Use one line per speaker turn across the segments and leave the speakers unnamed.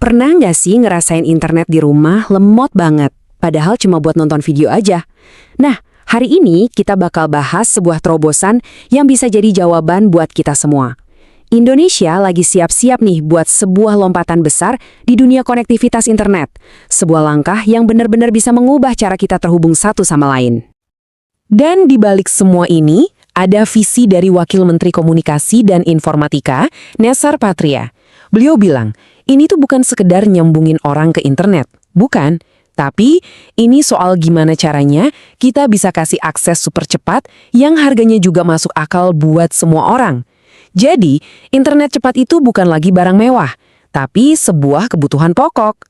Pernah nggak sih ngerasain internet di rumah lemot banget, padahal cuma buat nonton video aja? Nah, hari ini kita bakal bahas sebuah terobosan yang bisa jadi jawaban buat kita semua. Indonesia lagi siap-siap nih buat sebuah lompatan besar di dunia konektivitas internet. Sebuah langkah yang benar-benar bisa mengubah cara kita terhubung satu sama lain. Dan di balik semua ini, ada visi dari Wakil Menteri Komunikasi dan Informatika, Nesar Patria. Beliau bilang, ini tuh bukan sekedar nyambungin orang ke internet, bukan. Tapi ini soal gimana caranya kita bisa kasih akses super cepat yang harganya juga masuk akal buat semua orang. Jadi, internet cepat itu bukan lagi barang mewah, tapi sebuah kebutuhan pokok.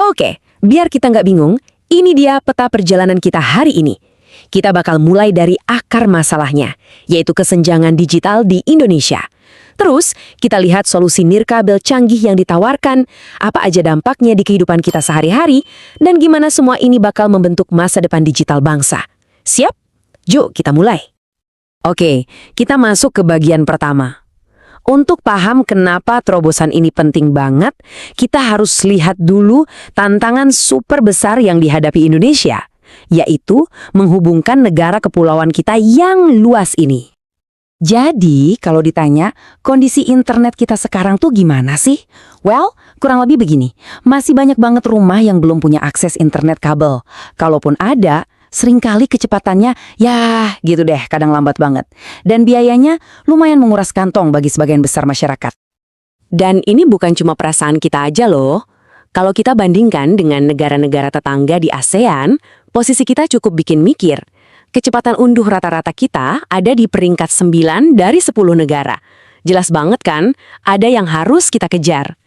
Oke, biar kita nggak bingung, ini dia peta perjalanan kita hari ini. Kita bakal mulai dari akar masalahnya, yaitu kesenjangan digital di Indonesia. Terus, kita lihat solusi nirkabel canggih yang ditawarkan, apa aja dampaknya di kehidupan kita sehari-hari, dan gimana semua ini bakal membentuk masa depan digital bangsa. Siap? Yuk, kita mulai. Oke, kita masuk ke bagian pertama. Untuk paham kenapa terobosan ini penting banget, kita harus lihat dulu tantangan super besar yang dihadapi Indonesia, yaitu menghubungkan negara kepulauan kita yang luas ini. Jadi, kalau ditanya, kondisi internet kita sekarang tuh gimana sih? Well, kurang lebih begini. Masih banyak banget rumah yang belum punya akses internet kabel. Kalaupun ada, seringkali kecepatannya, ya gitu deh, kadang lambat banget. Dan biayanya lumayan menguras kantong bagi sebagian besar masyarakat. Dan ini bukan cuma perasaan kita aja loh. Kalau kita bandingkan dengan negara-negara tetangga di ASEAN, posisi kita cukup bikin mikir. Kecepatan unduh rata-rata kita ada di peringkat 9 dari 10 negara. Jelas banget kan, ada yang harus kita kejar.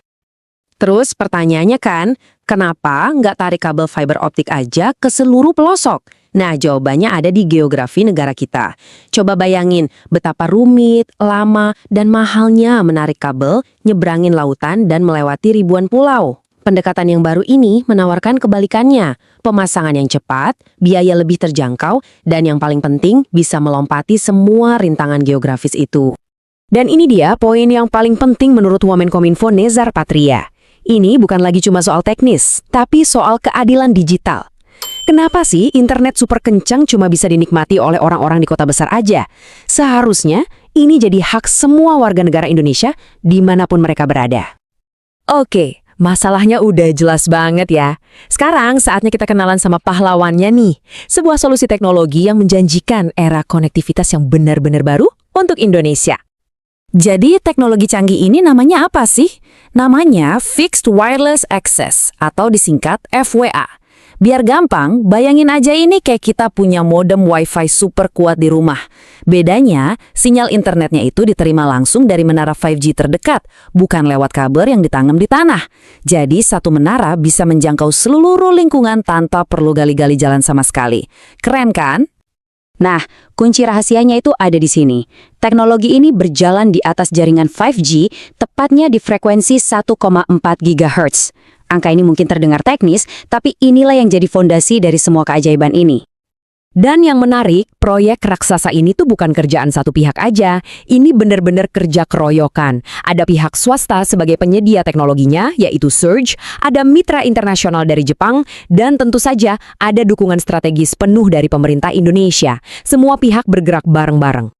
Terus pertanyaannya kan, kenapa nggak tarik kabel fiber optik aja ke seluruh pelosok? Nah, jawabannya ada di geografi negara kita. Coba bayangin betapa rumit, lama, dan mahalnya menarik kabel, nyebrangin lautan, dan melewati ribuan pulau. Pendekatan yang baru ini menawarkan kebalikannya, pemasangan yang cepat, biaya lebih terjangkau, dan yang paling penting bisa melompati semua rintangan geografis itu. Dan ini dia poin yang paling penting menurut Wamenkominfo Nesar Patria. Ini bukan lagi cuma soal teknis, tapi soal keadilan digital. Kenapa sih internet super kencang cuma bisa dinikmati oleh orang-orang di kota besar aja? Seharusnya ini jadi hak semua warga negara Indonesia dimanapun mereka berada. Oke. Masalahnya udah jelas banget ya. Sekarang saatnya kita kenalan sama pahlawannya nih. Sebuah solusi teknologi yang menjanjikan era konektivitas yang benar-benar baru untuk Indonesia. Jadi teknologi canggih ini namanya apa sih? Namanya Fixed Wireless Access atau disingkat FWA. Biar gampang, bayangin aja ini kayak kita punya modem Wi-Fi super kuat di rumah. Bedanya, sinyal internetnya itu diterima langsung dari menara 5G terdekat, bukan lewat kabel yang ditanam di tanah. Jadi, satu menara bisa menjangkau seluruh lingkungan tanpa perlu gali-gali jalan sama sekali. Keren kan? Nah, kunci rahasianya itu ada di sini. Teknologi ini berjalan di atas jaringan 5G, tepatnya di frekuensi 1,4 GHz. Angka ini mungkin terdengar teknis, tapi inilah yang jadi fondasi dari semua keajaiban ini. Dan yang menarik, proyek raksasa ini tuh bukan kerjaan satu pihak aja. Ini benar-benar kerja keroyokan. Ada pihak swasta sebagai penyedia teknologinya, yaitu Surge, ada mitra internasional dari Jepang, dan tentu saja ada dukungan strategis penuh dari pemerintah Indonesia. Semua pihak bergerak bareng-bareng.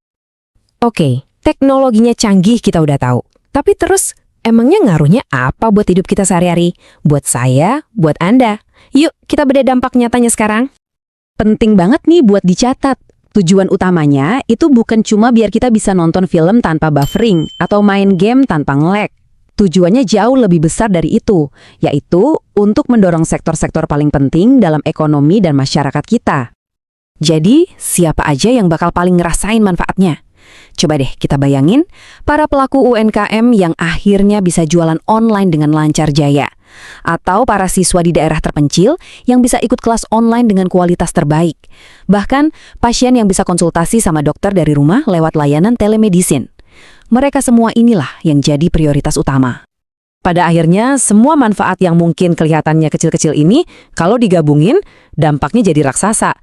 Oke, teknologinya canggih kita udah tahu. Tapi terus, emangnya ngaruhnya apa buat hidup kita sehari-hari? Buat saya, buat Anda. Yuk, kita bedah dampak nyatanya sekarang. Penting banget nih buat dicatat. Tujuan utamanya itu bukan cuma biar kita bisa nonton film tanpa buffering atau main game tanpa nge-lag. Tujuannya jauh lebih besar dari itu, yaitu untuk mendorong sektor-sektor paling penting dalam ekonomi dan masyarakat kita. Jadi, siapa aja yang bakal paling ngerasain manfaatnya? Coba deh kita bayangin, para pelaku UMKM yang akhirnya bisa jualan online dengan lancar jaya. Atau para siswa di daerah terpencil yang bisa ikut kelas online dengan kualitas terbaik. Bahkan, pasien yang bisa konsultasi sama dokter dari rumah lewat layanan telemedicine. Mereka semua inilah yang jadi prioritas utama. Pada akhirnya, semua manfaat yang mungkin kelihatannya kecil-kecil ini, kalau digabungin, dampaknya jadi raksasa.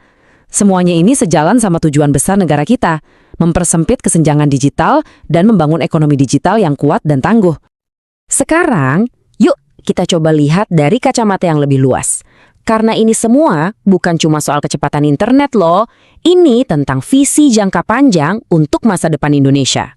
Semuanya ini sejalan sama tujuan besar negara kita, mempersempit kesenjangan digital dan membangun ekonomi digital yang kuat dan tangguh. Sekarang, yuk kita coba lihat dari kacamata yang lebih luas. Karena ini semua bukan cuma soal kecepatan internet loh, ini tentang visi jangka panjang untuk masa depan Indonesia.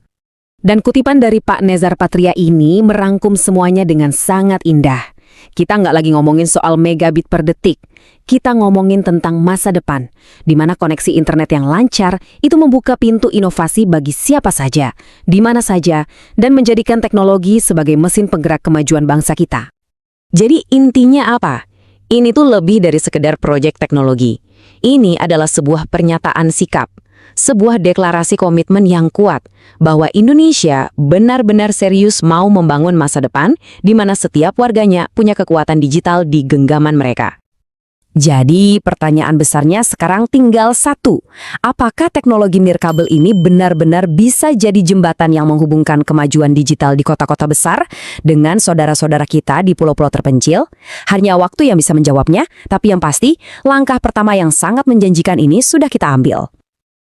Dan kutipan dari Pak Nezar Patria ini merangkum semuanya dengan sangat indah. Kita nggak lagi ngomongin soal megabit per detik. Kita ngomongin tentang masa depan, di mana koneksi internet yang lancar itu membuka pintu inovasi bagi siapa saja, di mana saja, dan menjadikan teknologi sebagai mesin penggerak kemajuan bangsa kita. Jadi intinya apa? Ini tuh lebih dari sekedar proyek teknologi. Ini adalah sebuah pernyataan sikap. Sebuah deklarasi komitmen yang kuat bahwa Indonesia benar-benar serius mau membangun masa depan di mana setiap warganya punya kekuatan digital di genggaman mereka. Jadi pertanyaan besarnya sekarang tinggal satu. Apakah teknologi nirkabel ini benar-benar bisa jadi jembatan yang menghubungkan kemajuan digital di kota-kota besar dengan saudara-saudara kita di pulau-pulau terpencil? Hanya waktu yang bisa menjawabnya, tapi yang pasti langkah pertama yang sangat menjanjikan ini sudah kita ambil.